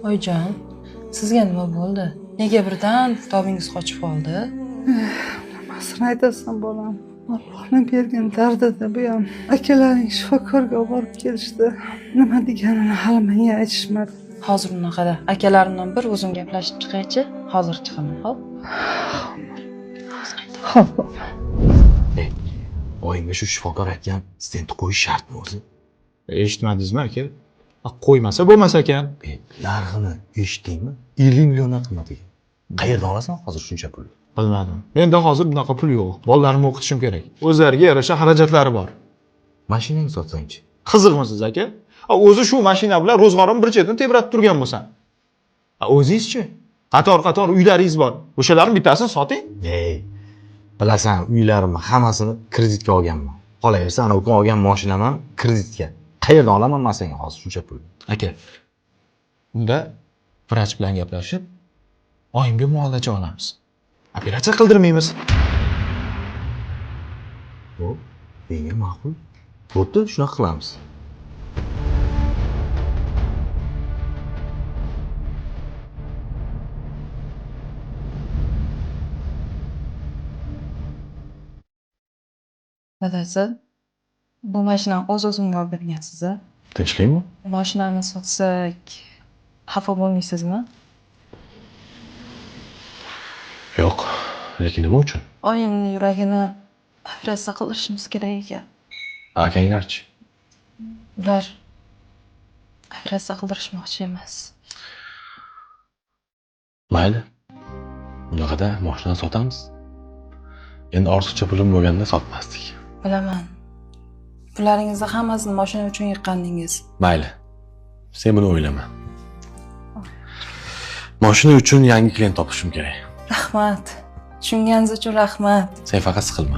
Oyijon, sizga nima bo'ldi? Nega birdan tobingiz qochib qoldi? Nimasini aytasan bolam? Allohning bergan dardida bu ham akalaring shifokorga olib borib kelishdi. Nima deganini hali menga aytishmadi. Hozir unaqada akalarimdan bir o'zim gaplashib chiqaychi, hozir chiqaman, xo'p? Xo'p. Oyimga shu shifokor aytgan stent qo'yish shartmi o'zi? Eshitmadingizmi aka? Qo'ymasa bo'lmas ekan. Narxini eshitdingmi? 50 milliondan qimmat ekan. Qayerdan olasan hozir shuncha pulni? Bilmadim. Menda hozir bunaqa pul yo'q. Bolalarimni o'qitishim kerak. O'zlariga yarasha xarajatlari bor. Mashinangni sotsangchi. Qiziqmisiz aka? O'zi shu mashina bilan ro'zg'orim bir chetini tebratib turgan bo'lsam. O'zingizchi? Qator uylaringiz bor. O'shalarning bittasini soting. Bilasan, uylarimni hammasini kreditga olganman. Qolaversa, ana o'qib olgan mashinam ham kreditga. Qayerdan olaman men senga hozir shuncha pulni? Aka, unda vrach bilan gaplashib, oyimga muolaja olamiz. Operatsiya qildirmaymiz. Xo'p, menga ma'qul. Bo'pti, shunaqa qilamiz. Dadasi, bu mashinani o'z-o'zimga olib bergansiz-a? Tinchlikmi? Mashinani sotsak, xafa bo'lmaysizmi? Yo'q. Lekin nima uchun? Oyimning yuragini operatsiya qilishimiz kerak ekan. Akanglarchi? Ular operatsiya qildirishmoqchi emas. Mayli. Unaqada mashinani sotamiz. Endi ortiqcha pulim bo'lganda sotmasdik. Bilaman. Pularingizni hammasini mashina uchun yiqqandingiz. Mayli. Sen buni o'ylama. Mashina uchun yangi klient topishim kerak. Rahmat. Tushunganingiz uchun rahmat. Sen faqat siqilma.